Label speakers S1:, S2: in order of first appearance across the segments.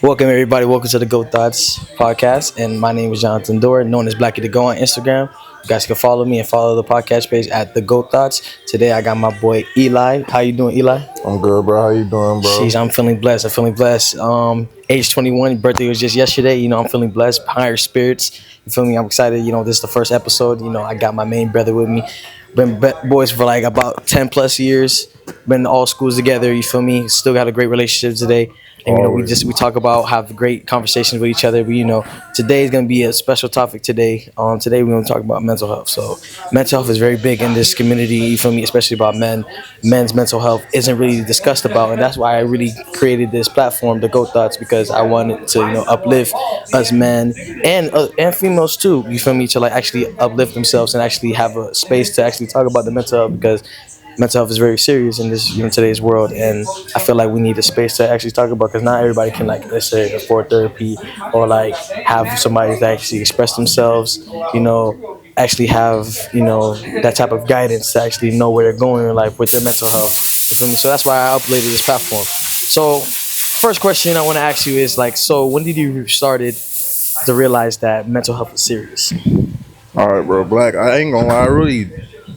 S1: Welcome everybody. Welcome to the Go Thoughts podcast, and my name is Jonathan Dore, known as Blackie to Go on Instagram. You guys can follow me and follow the podcast page at the Go Thoughts. Today I got my boy Eli. How you doing, Eli?
S2: I'm good, bro. How you doing, bro?
S1: Sheesh, I'm feeling blessed. I'm feeling blessed. Age 21, birthday was just yesterday. I'm feeling blessed, higher spirits. You feel me? I'm excited. This is the first episode. I got my main brother with me. Been boys for like about 10 plus years. Been in all schools together. You feel me? Still got a great relationship today. And we talk about have great conversations with each other. But today is gonna be a special topic today. Today we're gonna talk about mental health. So mental health is very big in this community. You feel me? Especially about men. Men's mental health isn't really discussed about, and that's why I really created this platform, the Go Thoughts, because I wanted to uplift us men and females too. You feel me? To like actually uplift themselves and actually have a space to actually talk about the mental health because mental health is very serious in this today's world, and I feel like we need a space to actually talk about because not everybody can, like, let's say, afford therapy or like have somebody to actually express themselves, actually have that type of guidance to actually know where they're going in life with their mental health. You feel me? So that's why I uploaded this platform. So first question I want to ask you is like, so when did you started to realize that mental health is serious?
S2: All right, bro. Black. I ain't gonna lie. I really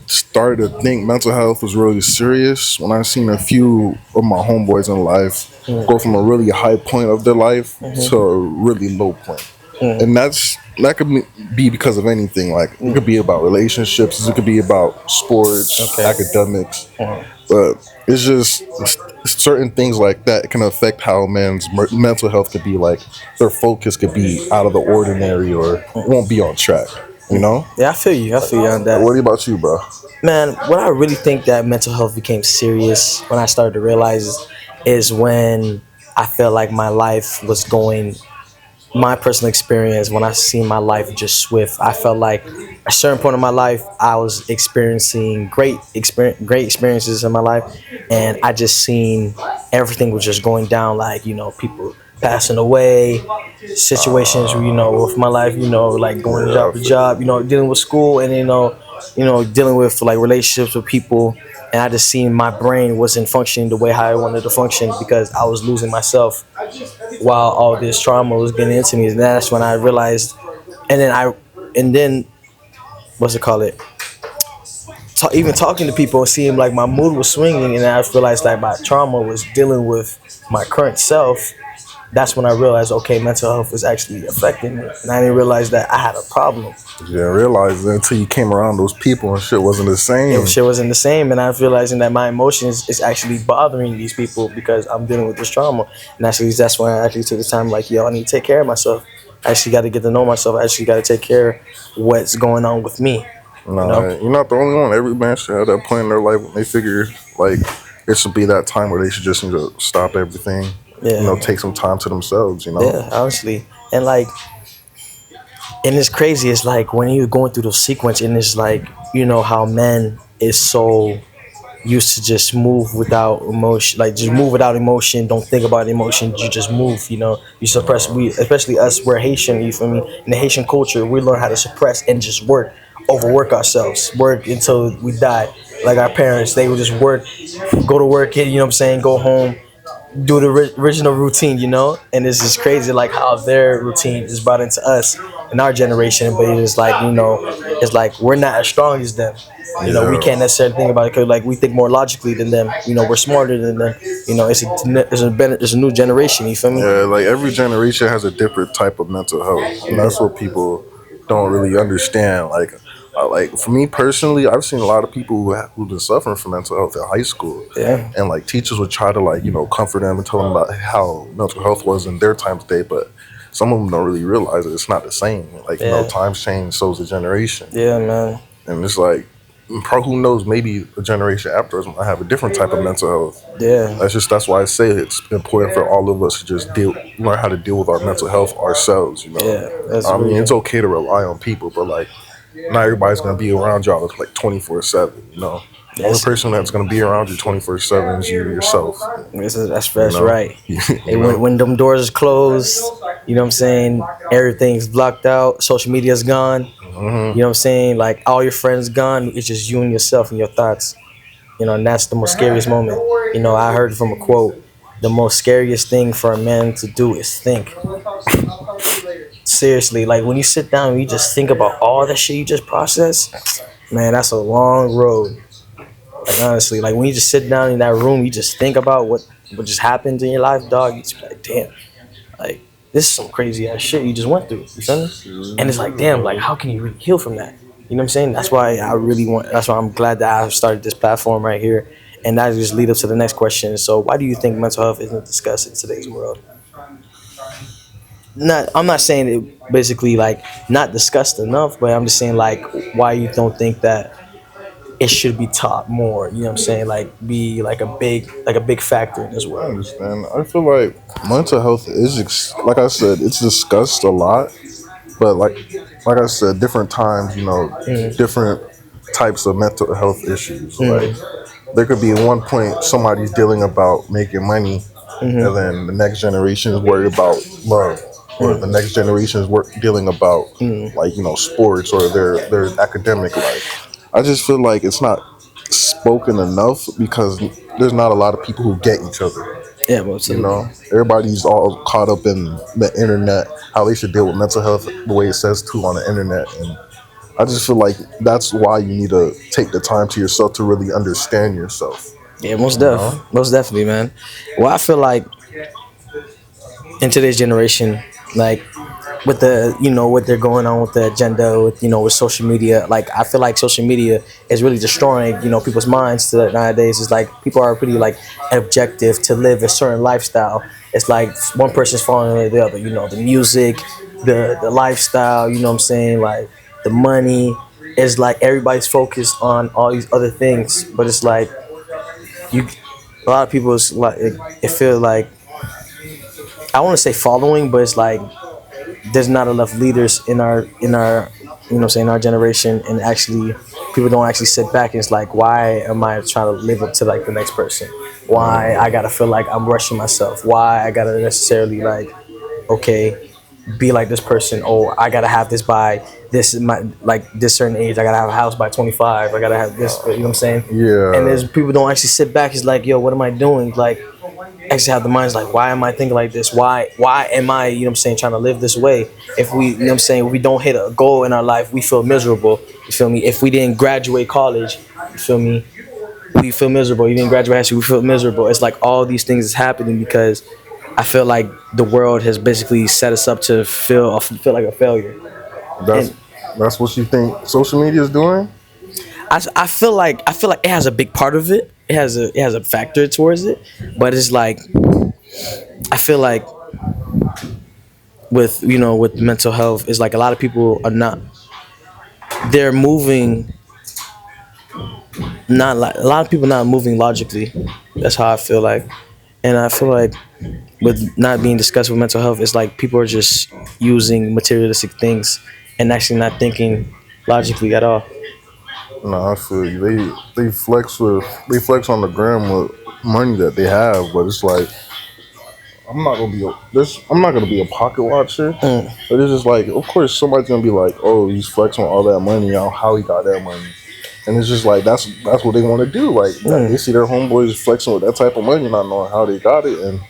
S2: started to think mental health was really serious when I seen a few of my homeboys in life go from a really high point of their life to a really low point. And that could be because of anything. Like it could be about relationships, it could be about sports,
S1: Okay.
S2: academics, but it's just certain things like that can affect how man's mental health could be. Like their focus could be out of the ordinary or won't be on track. You know?
S1: Yeah, I feel you. I feel you on that.
S2: What about you, bro?
S1: Man, what I really think that mental health became serious when I started to realize is when I felt like my life was going, my personal experience, when I seen my life just swift. I felt like a certain point in my life, I was experiencing great experiences in my life, and I just seen everything was just going down, like, people passing away, situations, with my life, like going job to job, dealing with school, and dealing with like relationships with people, and I just seen my brain wasn't functioning the way how I wanted to function because I was losing myself while all this trauma was getting into me. And that's when I realized, and then what's it called it? Even talking to people and seeing like my mood was swinging, and I realized that my trauma was dealing with my current self. That's when I realized, okay, mental health was actually affecting me, and I didn't realize that I had a problem.
S2: You didn't realize it until you came around those people and shit wasn't the same.
S1: Shit wasn't the same, and I'm realizing that my emotions is actually bothering these people because I'm dealing with this trauma. And actually, that's when I actually took the time, like, yo, I need to take care of myself. I actually got to get to know myself. I actually got to take care of what's going on with me.
S2: Nah, you're not the only one. Every man should have that point in their life when they figure like it should be that time where they should just need to stop everything.
S1: Yeah.
S2: Take some time to themselves.
S1: Yeah, honestly, and like, and it's crazy. It's like when you're going through the sequence, and it's like how men is so used to just move without emotion, like just move without emotion. Don't think about emotion. You just move. You suppress. We, especially us, we're Haitian. You feel me? In the Haitian culture, we learn how to suppress and just overwork ourselves, work until we die. Like our parents, they would just work, go to work, what I'm saying, go home, do the original routine, and it's just crazy like how their routine is brought into us in our generation. But it's like, it's like we're not as strong as them. We can't necessarily think about it because like we think more logically than them. We're smarter than them. It's a new generation. You feel me?
S2: Yeah, like every generation has a different type of mental health, and that's what people don't really understand. Like for me personally, I've seen a lot of people who've been suffering from mental health in high school.
S1: Yeah.
S2: And like teachers would try to comfort them and tell them about how mental health was in their time today, but some of them don't really realize it. It's not the same. Like times change, so's the generation.
S1: Yeah, man.
S2: And it's like, who knows? Maybe a generation after us might have a different type of mental health.
S1: Yeah.
S2: That's why I say it's important for all of us to just learn how to deal with our mental health ourselves.
S1: Yeah.
S2: I mean, it's okay to rely on people, but like, not everybody's gonna be around y'all like 24/7. The only person that's gonna be around you 24/7 is you yourself.
S1: That's right. And when them doors is closed, what I'm saying, everything's blocked out. Social media's gone. You know what I'm saying? Like all your friends gone. It's just you and yourself and your thoughts. And that's the most scariest moment. I heard from a quote the most scariest thing for a man to do is think. Seriously, like when you sit down and you just think about all that shit you just processed, man, that's a long road. Like honestly, like when you just sit down in that room, you just think about what just happened in your life, dog. You just be like, damn, like this is some crazy ass shit you just went through. You feel me? And it's like, damn, like how can you really heal from that? You know what I'm saying? That's why I really want. That's why I'm glad that I started this platform right here, and that just lead up to the next question. So, why do you think mental health isn't discussed in today's world? Not, I'm not saying it basically like not discussed enough, but I'm just saying like why you don't think that it should be taught more. You know what I'm saying? Like be like a big factor in this
S2: I
S1: world.
S2: understand. I feel like mental health is, like I said, it's discussed a lot, but like I said, different times, different types of mental health issues. Like
S1: Mm-hmm.
S2: there could be at one point somebody's dealing about making money, and
S1: Mm-hmm.
S2: then the next generation is worried about love, or the next generation is dealing about
S1: Mm-hmm.
S2: like sports or their academic life. I just feel like it's not spoken enough because there's not a lot of people who get each other.
S1: Yeah, well, absolutely.
S2: Everybody's all caught up in the internet, how they should deal with mental health the way it says to on the internet, and I just feel like that's why you need to take the time to yourself to really understand yourself.
S1: Yeah,
S2: You know,
S1: most definitely, man. Well, I feel like in today's generation, like with the what they're going on with the agenda with with social media, like I feel like social media is really destroying people's minds to nowadays. It's like people are pretty like objective to live a certain lifestyle. It's like one person's following the other, the music, the lifestyle, you know what I'm saying, like the money. It's like everybody's focused on all these other things, but it's like you a lot of people is like it feels like I want to say following, but it's like there's not enough leaders in our in our generation, and actually people don't actually sit back and it's like, why am I trying to live up to like the next person? Why I gotta feel like I'm rushing myself? Why I gotta necessarily like, okay, be like this person? Oh, I gotta have this by this my like this certain age. I gotta have a house by 25. I gotta have this, you know what I'm saying? And
S2: yeah,
S1: there's people don't actually sit back. It's like, yo, what am I doing? Like actually have the minds like, why am I thinking like this? Why am I, you know what I'm saying, trying to live this way? If we, you know what I'm saying, if we don't hit a goal in our life, we feel miserable. You feel me? If we didn't graduate college, you feel me? We feel miserable. You didn't graduate high school, we feel miserable. It's like all these things is happening because I feel like the world has basically set us up to feel like a failure.
S2: that's
S1: And
S2: that's what you think social media is doing.
S1: I feel like it has a big part of it. It has a factor towards it, but it's like I feel like with with mental health is like a lot of people are not, they're moving, not like a lot of people not moving logically. That's how I feel like. And I feel like with not being discussed with mental health, it's like people are just using materialistic things and actually not thinking logically at all.
S2: No, I feel you. They flex on the gram with money that they have, but it's like I'm not gonna be a pocket watcher.
S1: Mm,
S2: But it's just like, of course, somebody's gonna be like, "Oh, he's flexing on all that money. How he got that money?" And it's just like that's what they want to do. Like they
S1: mm.
S2: see their homeboys flexing with that type of money, not knowing how they got it, and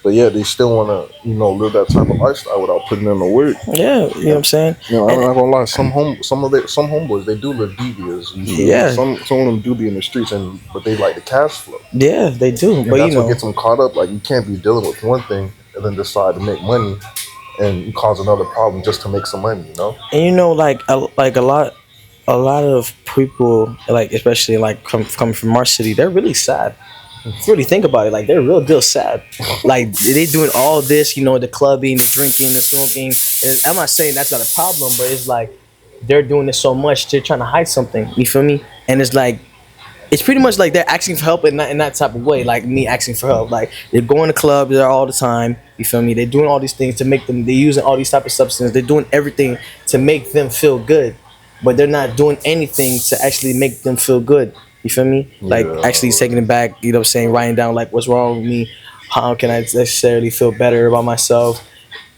S2: but yeah, they still want to live that type of lifestyle without putting in the work.
S1: Yeah, you know what I'm saying?
S2: I'm
S1: And
S2: not gonna lie. Some homeboys they do live devious. You feel me?
S1: yeah,
S2: Some of them do be in the streets, but they like the cash flow,
S1: yeah, they do.
S2: and
S1: But
S2: that's what gets them caught up. Like you can't be dealing with one thing and then decide to make money and you cause another problem just to make some money.
S1: like a lot of people, like especially like coming from our city, they're really sad. If you really think about it, like they're real deal sad. Like they doing all this, the clubbing, the drinking, the smoking. I'm not saying that's not a problem, but it's like they're doing this so much, they're trying to hide something. You feel me? And it's like it's pretty much like they're asking for help in that type of way, like me asking for help. Like they're going to clubs there all the time. You feel me? They're doing all these things to make them. They're using all these type of substances. They're doing everything to make them feel good, but they're not doing anything to actually make them feel good. You feel me? Like actually
S2: Yeah,
S1: taking it back. You know what I'm saying? Writing down like what's wrong with me. How can I necessarily feel better about myself?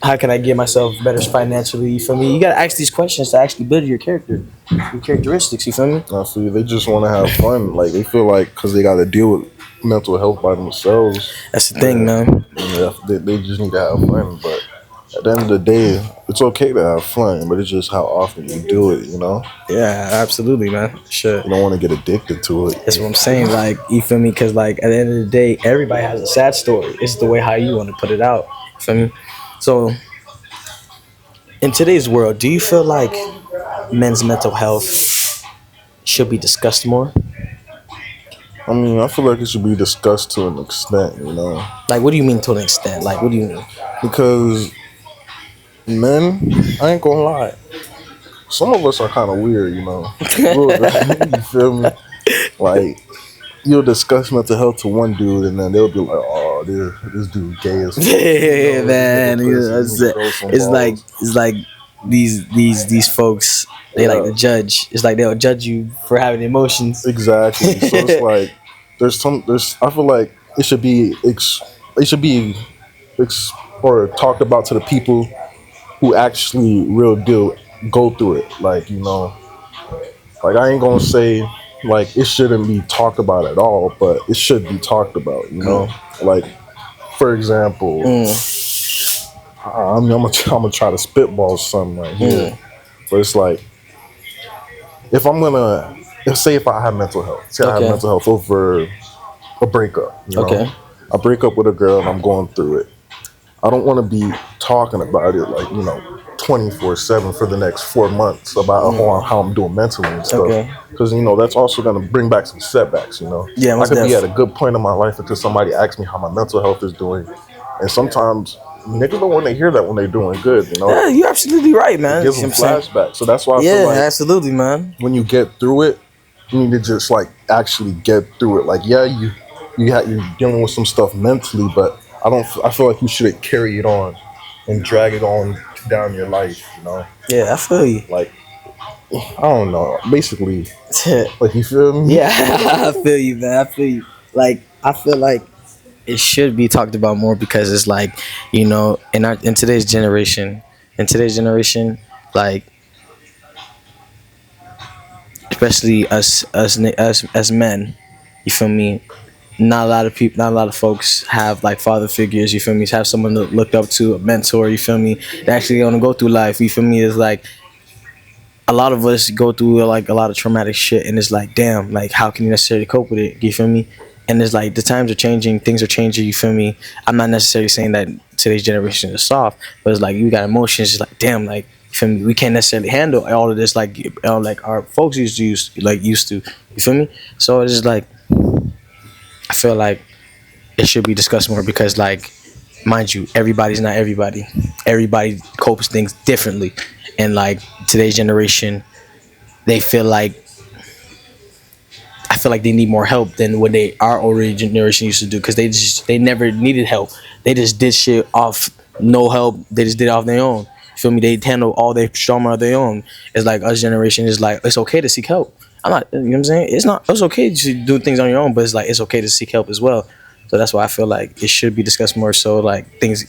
S1: How can I get myself better financially? You feel me? You gotta ask these questions to actually build your character, your characteristics. You feel me?
S2: I feel you. They just want to have fun. Like they feel like because they got to deal with mental health by themselves.
S1: That's the thing,
S2: Yeah,
S1: man.
S2: yeah, they just need to have fun. But at the end of the day, it's okay to have fun, but it's just how often you do it.
S1: Yeah, absolutely, man. Sure.
S2: You don't want to get addicted to it.
S1: That's what I'm saying. Like, you feel me? Because, like, at the end of the day, everybody has a sad story. It's the way how you want to put it out. You feel me? So, in today's world, do you feel like men's mental health should be discussed more?
S2: I mean, I feel like it should be discussed to an extent,
S1: Like, what do you mean to an extent? Like, what do you mean?
S2: because men, I ain't gonna lie, some of us are kind of weird. You feel me? Like, you'll discuss mental health to one dude, and then they'll be like, "Oh, this dude gay as fuck."
S1: Yeah,
S2: Look
S1: man.
S2: at this. You need to grow some balls.
S1: It's like these folks, they like
S2: Yeah,
S1: to judge. It's like they'll judge you for having emotions.
S2: exactly. So it's like there's. I feel like it should be or talked about to the people who actually real deal go through it. Like I ain't gonna say like it shouldn't be talked about at all, but it should be talked about. Like for example,
S1: Mm,
S2: I'm gonna try to spitball something right here,
S1: mm,
S2: but it's like if I'm gonna if I have mental health, say I have
S1: okay.
S2: mental health over a breakup.
S1: Okay.
S2: I break up with a girl and I'm going through it. I don't want to be talking about it like 24/7 for the next 4 months about how I'm doing mentally and stuff.
S1: Okay.
S2: Because that's also gonna bring back some setbacks.
S1: Yeah,
S2: I
S1: most
S2: could be at
S1: def.
S2: a good point in my life until somebody asks me how my mental health is doing, and sometimes niggas don't want to hear that when they're doing good.
S1: Yeah, you're absolutely right,
S2: It
S1: man. You
S2: gives
S1: see
S2: them
S1: what I'm saying?
S2: flashbacks. So that's why I feel
S1: Yeah,
S2: like
S1: absolutely, man.
S2: when you get through it, you need to just like actually get through it. Like, yeah, you're dealing with some stuff mentally, but I feel like you shouldn't carry it on and drag it on down your life.
S1: Yeah, I feel you.
S2: Like, I don't know. Basically, like, you feel me?
S1: Yeah, I feel you, man. I feel you. Like, I feel like it should be talked about more because it's like, in today's generation, like, especially us as men, you feel me? Not a lot of people, not a lot of folks have like father figures. You feel me? Have someone to look up to, a mentor. You feel me? They actually gonna go through life. You feel me? It's like a lot of us go through like a lot of traumatic shit, and it's like, damn, like how can you necessarily cope with it? You feel me? And it's like the times are changing, things are changing. You feel me? I'm not necessarily saying that today's generation is soft, but it's like you got emotions. It's like, damn, like you feel me? We can't necessarily handle all of this like our folks used to. You feel me? So it's just like I feel like it should be discussed more because, like, mind you, everybody's not everybody. Everybody copes things differently, and like today's generation, they feel like I feel like they need more help than what our older generation used to do because they never needed help. They just did shit off no help. They just did it off their own. You feel me? They handle all their trauma on their own. It's like us generation is like it's okay to seek help. I'm not, you know what I'm saying? It's okay to do things on your own, but it's like it's okay to seek help as well. So that's why I feel like it should be discussed more. So like things,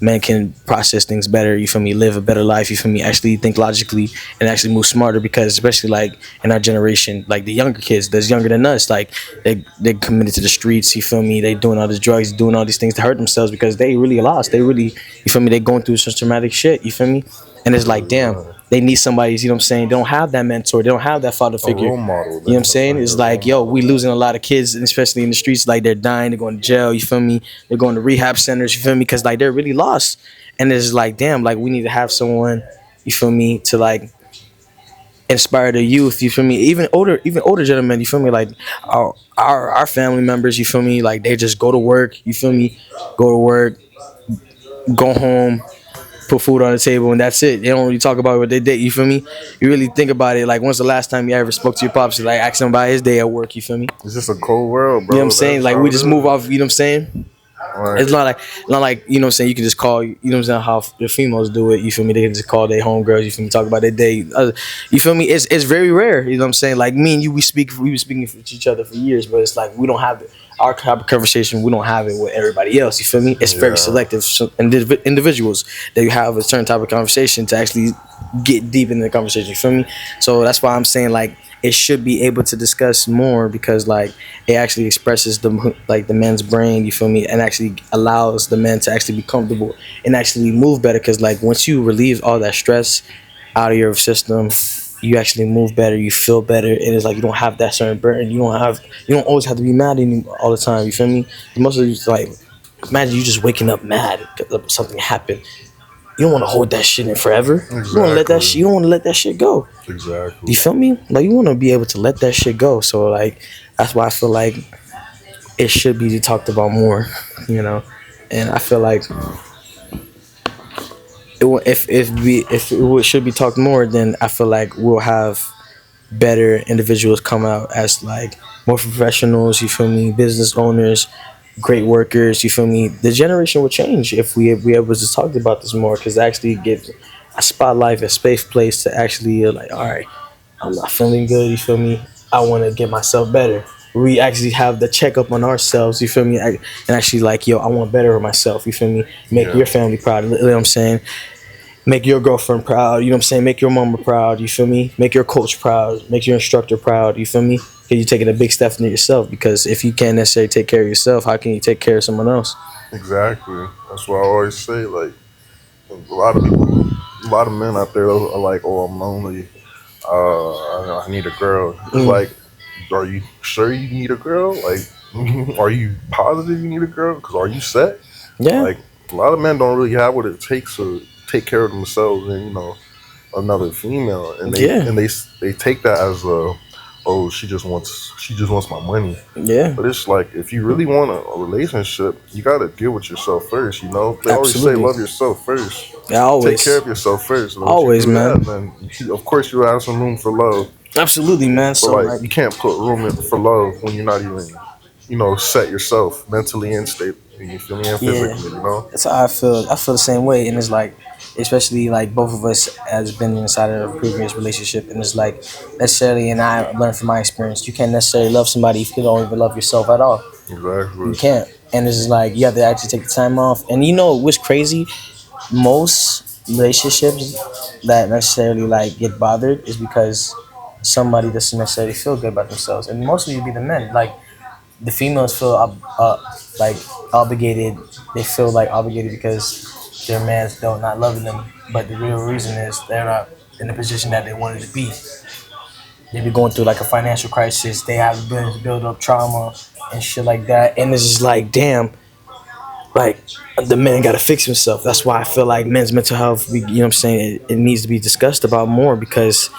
S1: men can process things better. You feel me? Live a better life. You feel me? Actually think logically and actually move smarter. Because especially like in our generation, like the younger kids that's younger than us, like they committed to the streets. You feel me? They doing all these drugs, doing all these things to hurt themselves because they really lost. They really, you feel me? They going through some traumatic shit. You feel me? And it's like, damn, they need somebody. You know what I'm saying? They don't have that mentor. They don't have that father
S2: A
S1: figure.
S2: role model.
S1: You know what I'm saying? It's like, yo, we losing a lot of kids, and especially in the streets. Like they're dying, they're going to jail. You feel me? They're going to rehab centers. You feel me? Because like they're really lost, and it's like, damn, like we need to have someone. You feel me? To like inspire the youth. You feel me? Even older gentlemen. You feel me? Like our family members. You feel me? Like they just go to work. You feel me? Go to work, go home, put food on the table, and that's it. They don't really talk about what they did. You feel me? You really think about it. Like, when's the last time you ever spoke to your pops? Like, ask him about his day at work. You feel me?
S2: It's just a cold world,
S1: You know what
S2: bro.
S1: I'm saying?
S2: That's
S1: Like,
S2: how
S1: we
S2: it
S1: just move
S2: is.
S1: off. You know what I'm saying?
S2: Like,
S1: It's not like you know what I'm saying. You can just call. You know what I'm saying? How the females do it. You feel me? They can just call their homegirls. You feel me? Talk about their day. You feel me? It's very rare. You know what I'm saying? Like me and you, we were speaking to each other for years, but it's like we don't have it. Our type of conversation, we don't have it with everybody else. You feel me? It's very
S2: yeah.
S1: selective. So individuals that you have a certain type of conversation to actually get deep into the conversation. You feel me? So that's why I'm saying like it should be able to discuss more because like it actually expresses the man's brain. You feel me? And actually allows the man to actually be comfortable and actually move better. Because like once you relieve all that stress out of your system, you actually move better. You feel better, and it's like you don't have that certain burden. You don't always have to be mad all the time. You feel me? Most of it's like imagine you just waking up mad because something happened. You don't want to hold that shit in forever. You want to let that
S2: Exactly.
S1: shit. You don't want to let that shit go.
S2: Exactly.
S1: You feel me? Like you want to be able to let that shit go. So like that's why I feel like it should be talked about more. You know, and I feel like if should be talked more, then I feel like we'll have better individuals come out as like more professionals. You feel me? Business owners, great workers. You feel me? The generation will change if we able to talk about this more because actually give a spotlight, a safe place to actually like, all right, I'm not feeling good. You feel me? I want to get myself better. We actually have the checkup on ourselves. You feel me? And actually like, yo, I want better of myself. You feel me? Make
S2: Yeah.
S1: your family proud. You know what I'm saying? Make your girlfriend proud. You know what I'm saying? Make your mama proud. You feel me? Make your coach proud. Make your instructor proud. You feel me? Because you're taking a big step into yourself. Because if you can't necessarily take care of yourself, how can you take care of someone else?
S2: Exactly. That's what I always say. Like a lot of people, a lot of men out there are like, "Oh, I'm lonely. I need a girl." It's
S1: Mm.
S2: like, are you sure you need a girl? Like, are you positive you need a girl? Because are you set?
S1: Yeah.
S2: Like, a lot of men don't really have what it takes to take care of themselves and another female, and
S1: Yeah.
S2: they take that as a, oh, she just wants my money.
S1: Yeah.
S2: But it's like if you really want a relationship, you gotta deal with yourself first. They always say
S1: Absolutely.
S2: love yourself first.
S1: Yeah.
S2: Take care
S1: Always.
S2: of yourself first. And once you
S1: Always,
S2: do
S1: man.
S2: that, then of course you have some room for love.
S1: Absolutely, man.
S2: But
S1: So
S2: like
S1: like,
S2: you can't put for love when you're not even set yourself mentally and state. You feel me? And
S1: yeah.
S2: physically. You know.
S1: That's how I feel. I feel the same way, and it's like, especially like both of us has been inside of a previous relationship, and it's like necessarily, and I learned from my experience, you can't necessarily love somebody if you don't even love yourself at all. You
S2: Exactly.
S1: can't, and it's just like you have to actually take the time off. And you know what's crazy? Most relationships that necessarily like get bothered is because somebody doesn't necessarily feel good about themselves, and mostly it'd be the men. Like the females feel like obligated. They feel like obligated because their man's still not loving them. But the real reason is they're not in the position that they wanted to be. They be going through like a financial crisis. They have been build up trauma and shit like that. And it's just like, damn, like the man got to fix himself. That's why I feel like men's mental health. You know what I'm saying? It needs to be discussed about more because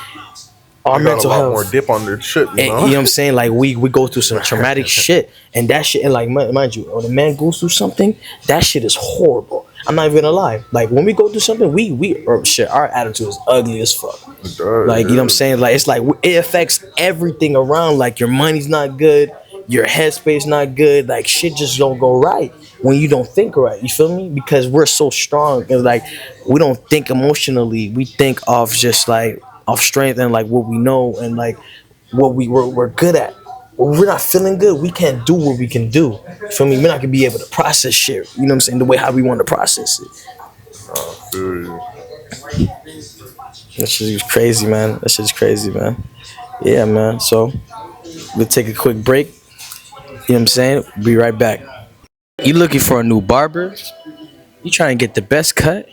S1: our
S2: They got a
S1: mental
S2: lot more
S1: health.
S2: dip on their shit. You
S1: And
S2: know.
S1: you know what I'm saying? Like we go through some traumatic shit, and that shit, and like mind you, when a man goes through something, that shit is horrible. I'm not even gonna lie. Like when we go through something, shit, our attitude is ugly as fuck.
S2: It does.
S1: Like you know what I'm
S2: Yeah.
S1: saying? Like it's like it affects everything around. Like your money's not good, your headspace not good. Like shit just don't go right when you don't think right. You feel me? Because we're so strong and like we don't think emotionally. We think of just like of strength and like what we know and like what we're good at. When we're not feeling good, we can't do what we can do. You feel me? We're not gonna be able to process shit. You know what I'm saying? The way how we want to process it.
S2: I feel you.
S1: That shit is crazy, man. That shit is crazy, man. Yeah, man. So we'll take a quick break. You know what I'm saying? Be right back. You looking for a new barber? You trying to get the best cut?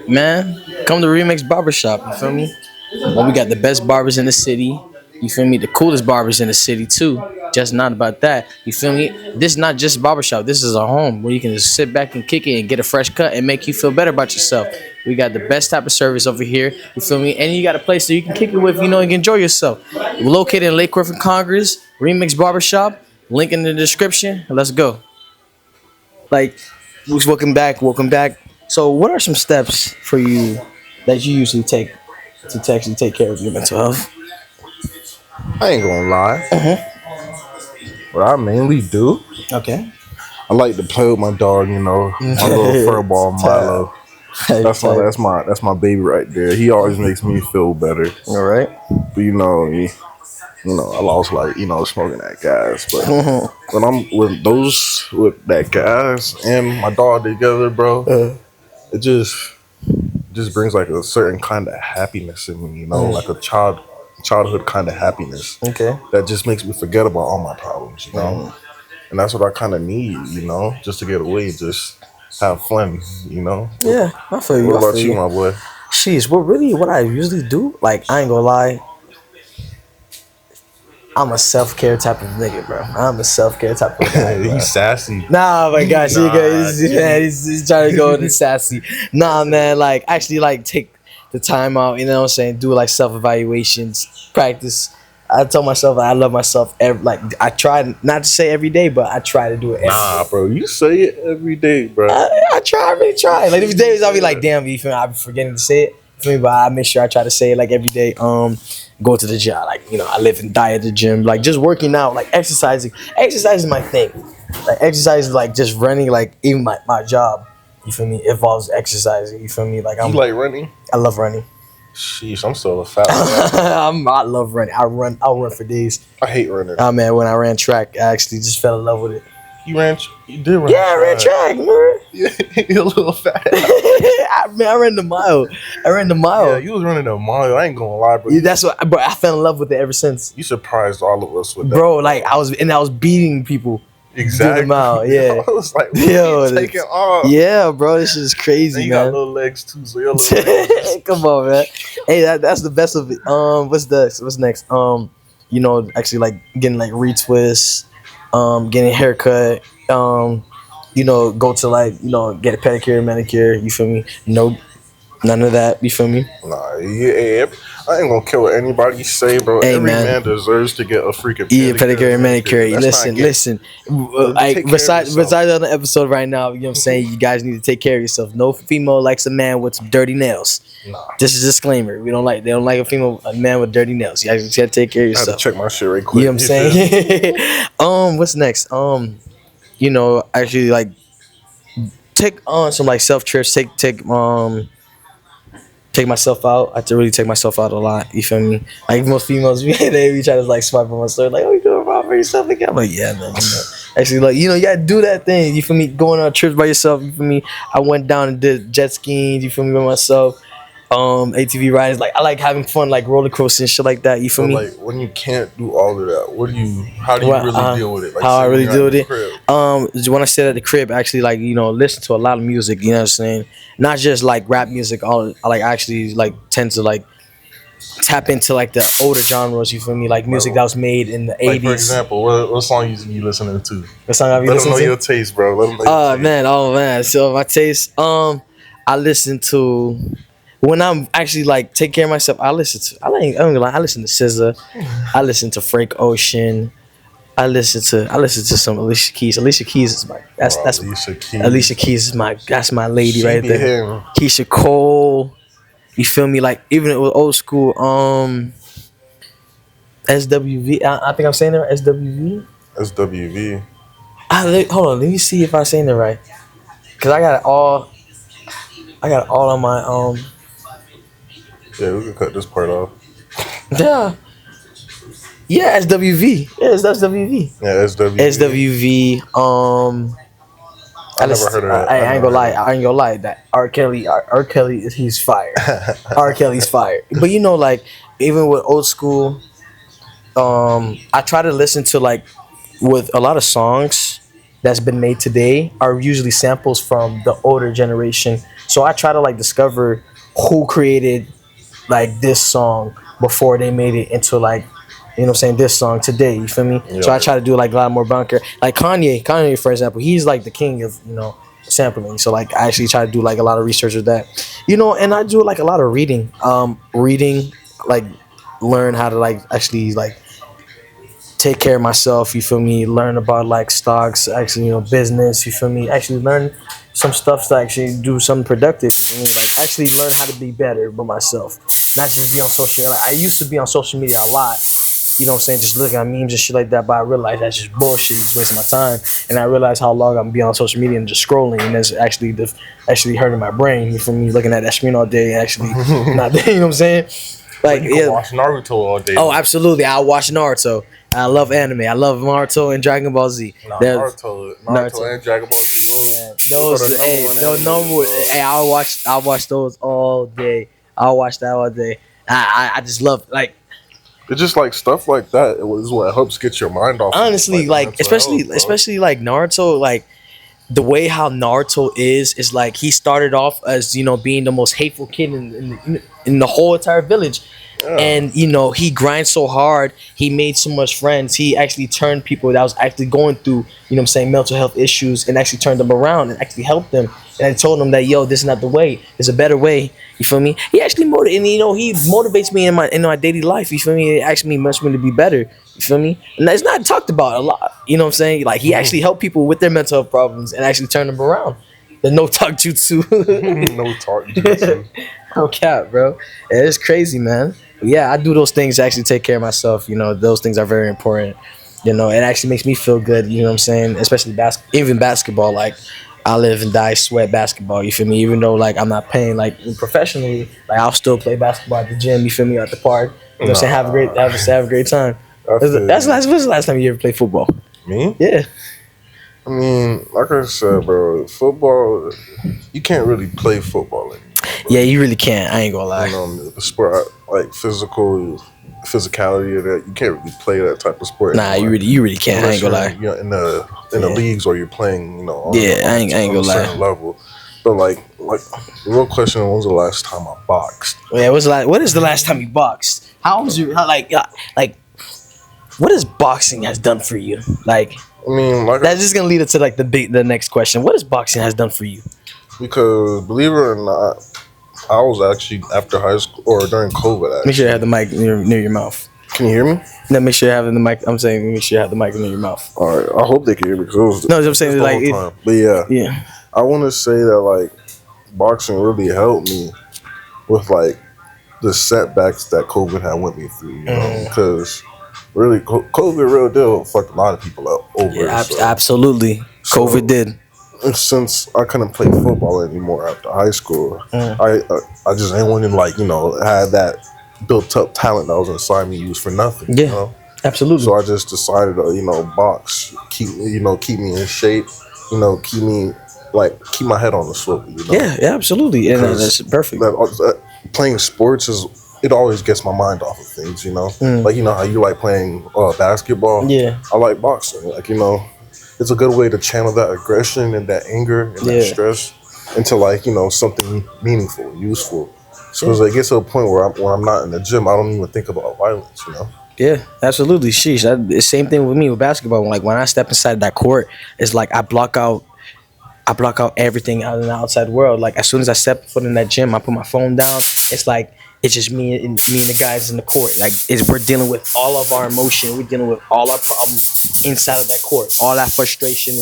S1: Man, come to Remix Barbershop. You feel me? Well, we got the best barbers in the city. You feel me? The coolest barbers in the city too. Just not about that. You feel me? This is not just barbershop. This is a home where you can just sit back and kick it and get a fresh cut and make you feel better about yourself. We got the best type of service over here. You feel me? And you got a place that you can kick it with, and enjoy yourself. We're located in Lake Griffin, Congress. Remix Barbershop. Link in the description. Let's go. Like, welcome back. Welcome back. So, what are some steps for you that you usually take to actually take care of your mental health?
S2: I ain't gonna lie. What I mainly do,
S1: Okay.
S2: I like to play with my dog. My little fur ball
S1: Type,
S2: Milo.
S1: type.
S2: That's my baby right there. He always makes me feel better.
S1: All right.
S2: But I lost like smoking that gas. But when I'm with that gas and my dog together, bro, it just brings like a certain kind of happiness in me. Like a child. childhood kind of happiness
S1: Okay.
S2: that just makes me forget about all my problems, you know.
S1: Mm.
S2: And that's what I kind of need, you know, just to get away, just have fun, you know.
S1: Yeah, I feel
S2: What
S1: you. I feel
S2: about you,
S1: you.
S2: my boy?
S1: Sheesh, what I usually do, like I ain't gonna lie, I'm a self care type of nigga, bro. I'm a self care type of guy, bro.
S2: He's sassy.
S1: Nah, my gosh,
S2: Nah,
S1: he's trying to go into sassy. Nah, man, like actually, like take the time out. You know what I'm saying? Do like self evaluations, practice. I tell myself I love myself. Like I try not to say every day, but I try to do it every
S2: nah,
S1: day.
S2: bro. You say it every day, bro.
S1: I try, I really try. Like there's days I'll be like, damn, you feel me? I'll be forgetting to say it. You feel me? But I make sure I try to say it like every day. Go to the gym. Like, you know, I live and die at the gym. Like just working out, like exercising. Exercise is my thing. Like exercise is like just running, like even my job, you feel me, involves exercising. You feel me? Like
S2: You like running?
S1: I love running.
S2: Sheesh, I'm still a fat guy.
S1: I love running. I'll run for days.
S2: I hate running.
S1: Oh man, when I ran track, I actually just fell in love with it.
S2: You did run.
S1: Yeah, I ran track, man.
S2: Yeah, you're a little fat.
S1: I ran the mile.
S2: Yeah, you was running a mile. I ain't gonna lie, bro.
S1: Yeah, that's what, bro. I fell in love with it ever since,
S2: You surprised all of us with that.
S1: bro. Like I was beating people.
S2: Exactly.
S1: Do the mile, yeah.
S2: I was like,
S1: Yo,
S2: yo, taking off.
S1: Yeah, bro, this is
S2: And
S1: crazy,
S2: you got
S1: man.
S2: little legs too, so your little legs.
S1: Come on, man. Hey, that's the best of it. What's next? You know, actually like getting like retwists, getting a haircut, you know, go to like, you know, get a pedicure, manicure, you feel me? No, none of that, you feel me?
S2: Nah, yeah, I ain't gonna care what anybody say, bro.
S1: Hey,
S2: Every
S1: man.
S2: man deserves to get a freaking
S1: Yeah, pedicure and manicure.
S2: That's not
S1: Listen.
S2: Take care of
S1: Besides
S2: yourself.
S1: on the episode right now, you know what I'm saying? You guys need to take care of yourself. No female likes a man with some dirty nails.
S2: Nah,
S1: Just a disclaimer. They don't like a man with dirty nails. You guys just gotta take care of
S2: I had to
S1: yourself.
S2: check my shit right quick.
S1: You know what I'm saying? What's next? You know, actually like take on some like self trips. Take myself out. I have to really take myself out a lot. You feel me? Like most females, they be trying to like swipe on my story, like, "Oh, you going out for yourself again?" I'm like, "Yeah, man." You know. Actually, like, you know, you gotta do that thing. You feel me? Going on trips by yourself. You feel me? I went down and did jet skiing. You feel me? By myself. ATV rides. Like I like having fun, like roller coasters and shit like that. You feel
S2: So
S1: me?
S2: like when you can't do all of that, how do you really deal with it? Like,
S1: How I
S2: say when
S1: really
S2: you're
S1: deal
S2: at
S1: with
S2: the
S1: it.
S2: crib.
S1: When I sit at the crib, actually, like, you know, listen to a lot of music. You know what I'm saying? Not just like rap music. All I like actually like tend to like tap into like the older genres. You feel me? Like music that was made in the
S2: Like, for
S1: '80s.
S2: example, what song you be listening to?
S1: What song have you
S2: Let them
S1: listened
S2: know
S1: to?
S2: your taste, bro. Let them know your taste.
S1: Oh man. So my taste. I listen to. When I'm actually like take care of myself, I don't gonna lie, I listen to SZA, I listen to Frank Ocean, I listen to some Alicia Keys. Alicia Keys is that's
S2: Alicia Keys.
S1: Alicia Keys is that's my lady
S2: She
S1: right
S2: be
S1: there.
S2: hitting.
S1: Keisha Cole, you feel me? Like even with old school, SWV. I think I'm saying it right. SWV.
S2: SWV.
S1: Hold on, let me see if I'm saying it right. Cause I got it all. I got it all on my
S2: Yeah, we can cut this part off.
S1: Yeah. Yeah, SWV. Yeah, it's SWV.
S2: Yeah, SWV.
S1: SWV.
S2: I never heard of that.
S1: I ain't gonna lie. I ain't gonna lie. That R. Kelly. R. Kelly. He's fire. R. Kelly's fire. But you know, like even with old school, I try to listen to like with a lot of songs that's been made today are usually samples from the older generation. So I try to like discover who created like this song before they made it into like, you know what I'm saying, this song today, you feel me?
S2: Yeah.
S1: So I try to do like a lot more bunker. Like Kanye for example, he's like the king of, you know, sampling. So like I actually try to do like a lot of research with that. You know, and I do like a lot of reading. Reading, like learn how to like actually like take care of myself, you feel me, learn about like stocks, actually, you know, business, you feel me, actually learn some stuff to actually do something productive, you know, like actually learn how to be better by myself, not just be on social media. Like I used to be on social media a lot, you know what I'm saying, just looking at memes and shit like that, but I realized that's just bullshit, it's wasting my time, and I realized how long I'm being on social media and just scrolling, and that's actually hurting my brain, you feel me, looking at that screen all day, actually not, you know what I'm saying, like,
S2: You can watch Naruto all day.
S1: Oh, absolutely. I watch Naruto. I love anime. I love Naruto and Dragon Ball Z.
S2: Naruto and Dragon Ball Z. Those are the number one anime.
S1: Hey, I'll watch those all day. I'll watch that all day. I just love like
S2: It's just like stuff like that. It was what helps get your mind off of
S1: Honestly,
S2: like
S1: like
S2: mental health, bro.
S1: especially like Naruto, like the way how Naruto is like he started off as being the most hateful kid in the whole entire village,
S2: Yeah,
S1: and he grinds so hard, he made so much friends, he actually turned people that was actually going through mental health issues, and actually turned them around and actually helped them, and I told them that, yo, this is not the way, there's a better way. You feel me? He actually and he motivates me in my daily life. You feel me? It actually makes me to be better. You feel me? And that's not talked about a lot. You know what I'm saying? Like he actually helped people with their mental health problems and actually turned them around. The no talk jutsu.
S2: no talk jutsu.
S1: No cap, bro. Yeah, it's crazy, man. But yeah, I do those things to actually take care of myself. Those things are very important. It actually makes me feel good. You know what I'm saying? Especially even basketball. Like I live and die sweat basketball. You feel me? Even though like I'm not paying like professionally, like I'll still play basketball at the gym. You feel me? At the park. You know what I'm saying?
S2: Nah,
S1: Have a great time.
S2: I feel you.
S1: When's the last time you ever played football?
S2: Me?
S1: Yeah.
S2: I mean, like I said, bro, football. You can't really play football anymore,
S1: Yeah,
S2: bro.
S1: you really can't. I ain't gonna
S2: You
S1: lie.
S2: know, the sport like physicality of that. You can't really play that type of sport
S1: Nah,
S2: anymore
S1: you really can't. I ain't
S2: unless
S1: gonna
S2: you're
S1: lie.
S2: in the
S1: Yeah.
S2: leagues or you're playing,
S1: Yeah, I ain't
S2: on a
S1: gonna lie.
S2: certain level. But like the real question: when was the last time I boxed?
S1: Yeah, what is the last time you boxed? How was your like what has boxing has done for you? Like
S2: I mean,
S1: that's just gonna lead us to like the next question. What has boxing has done for you?
S2: because believe it or not, I was actually after high school or during COVID.
S1: Make sure you have
S2: Actually,
S1: the mic near your mouth.
S2: can you hear me?
S1: No, make sure you have the mic. I'm saying make sure you have the mic near your mouth.
S2: All right, I hope they can hear me because
S1: No, I'm
S2: it was
S1: saying
S2: the
S1: like
S2: whole time. But yeah,
S1: yeah.
S2: I want to say that like boxing really helped me with like the setbacks that COVID had went me through, because really COVID real deal fucked a lot of people up over.
S1: Yeah,
S2: So
S1: absolutely. COVID
S2: so
S1: did.
S2: since I couldn't play football anymore after high school,
S1: Mm.
S2: I just ain't want to like have that built up talent that was inside me used for nothing,
S1: Yeah, absolutely.
S2: So I just decided to box, keep me in shape, keep me keep my head on the swivel,
S1: Yeah, absolutely. And
S2: because
S1: that's perfect.
S2: playing sports is it always gets my mind off of things,
S1: Mm.
S2: like how you like playing basketball.
S1: Yeah,
S2: I like boxing, like it's a good way to channel that aggression and that anger and that
S1: yeah,
S2: stress into like something meaningful, useful. So
S1: yeah.
S2: it gets to a point where when I'm not in the gym, I don't even think about violence.
S1: Yeah, absolutely. Sheesh. The same thing with me with basketball. Like when I step inside that court, it's like I block out everything out in the outside world. Like as soon as I step foot in that gym, I put my phone down. It's like it's just me and the guys in the court. Like we're dealing with all of our emotion. We're dealing with all our problems inside of that court. All that frustration.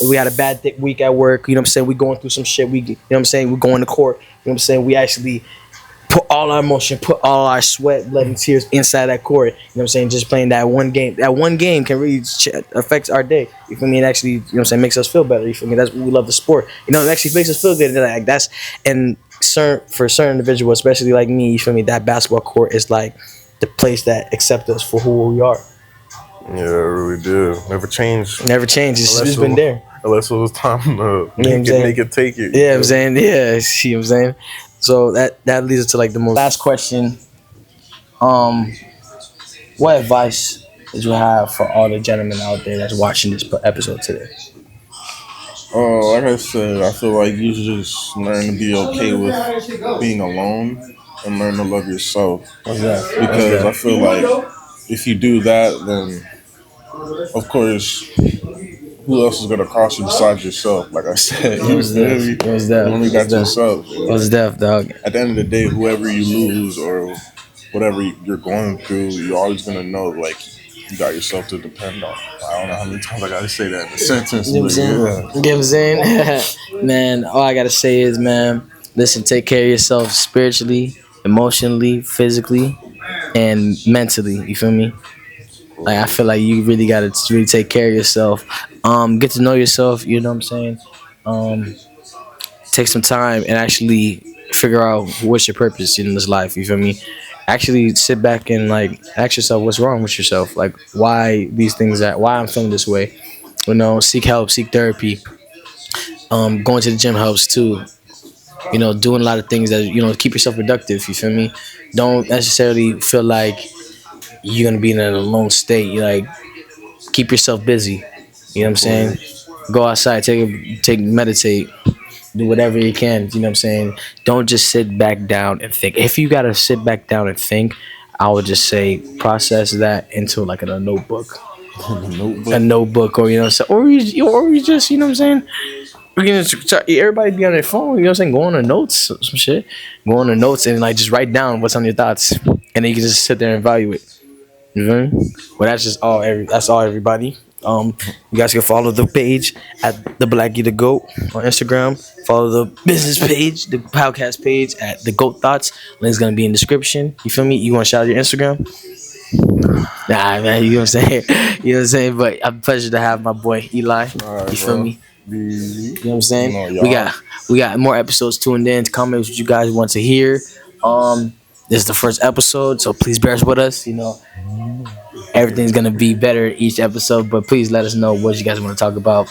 S1: We had a bad week at work. You know what I'm saying? We going through some shit. You know what I'm saying? We're going to court. You know what I'm saying? We actually put all our emotion, put all our sweat, blood, and tears inside that court. You know what I'm saying? Just playing that one game. That one game can really affect our day. You feel me? It actually, makes us feel better. You feel me? That's what we love the sport. It actually makes us feel good. And like that's and for certain individuals, especially like me, you feel me? That basketball court is like the place that accepts us for who we are.
S2: Yeah, it really did. Never changed.
S1: Never changed. It's been there.
S2: Unless it was time to
S1: You know what I'm saying?
S2: make it, take it.
S1: Yeah, I'm saying, yeah, see what I'm saying? So that leads us to like the most last question. Um, what advice did you have for all the gentlemen out there that's watching this episode today?
S3: Like I said, I feel like you should just learn to be okay with being alone and learn to love yourself.
S1: What's that?
S3: Because I feel like if you do that, then of course, who else is gonna cross you besides yourself? Like I said, you
S1: What's
S3: feel
S1: that?
S3: me?
S1: What's
S3: You
S1: that?
S3: only got yourself.
S1: What's that, dog?
S3: At the end of the day, whoever you lose or whatever you're going through, you're always gonna know like you got yourself to depend on. I don't know how many times I gotta say that in a sentence,
S1: You know what I'm
S3: but
S1: saying?
S3: yeah.
S1: You know what I'm saying? Man, all I gotta say is, man, listen, take care of yourself spiritually, emotionally, physically, and mentally. You feel me? Like I feel like you really gotta really take care of yourself. Get to know yourself. You know what I'm saying? Um, take some time and actually figure out what's your purpose in this life. You feel me? Actually sit back and like ask yourself what's wrong with yourself. Like why these things why I'm feeling this way. Seek help, seek therapy. Going to the gym helps too. Doing a lot of things that keep yourself productive. You feel me? Don't necessarily feel like you're gonna be in an alone state. You like keep yourself busy. You know what I'm
S3: Of
S1: saying?
S3: course.
S1: Go outside, take meditate, do whatever you can. You know what I'm saying? Don't just sit back down and think. If you gotta sit back down and think, I would just say process that into like a notebook,
S3: The
S1: a
S3: notebook.
S1: notebook, or you know, or you just you know what I'm saying. We can everybody be on their phone. You know what I'm saying? Go on the notes, some shit. Go on the notes and like just write down what's on your thoughts, and then you can just sit there and evaluate. You feel me? Well, that's just all. That's all. Everybody. You guys can follow the page at the Blackie the Goat on Instagram. Follow the business page, the podcast page at the Goat Thoughts. Link's gonna be in the description. You feel me? You want to shout out your Instagram?
S3: Nah.
S1: Nah, man. You know what I'm saying? You know what I'm saying? But a pleasure to have my boy Eli.
S3: All
S1: You
S3: right,
S1: feel
S3: bro.
S1: me?
S3: Be
S1: You know what I'm saying? We
S3: y'all.
S1: got more episodes tuned in. Comment what you guys want to hear. This is the first episode, so please bear with us. You know, everything's gonna be better each episode, but please let us know what you guys want to talk about.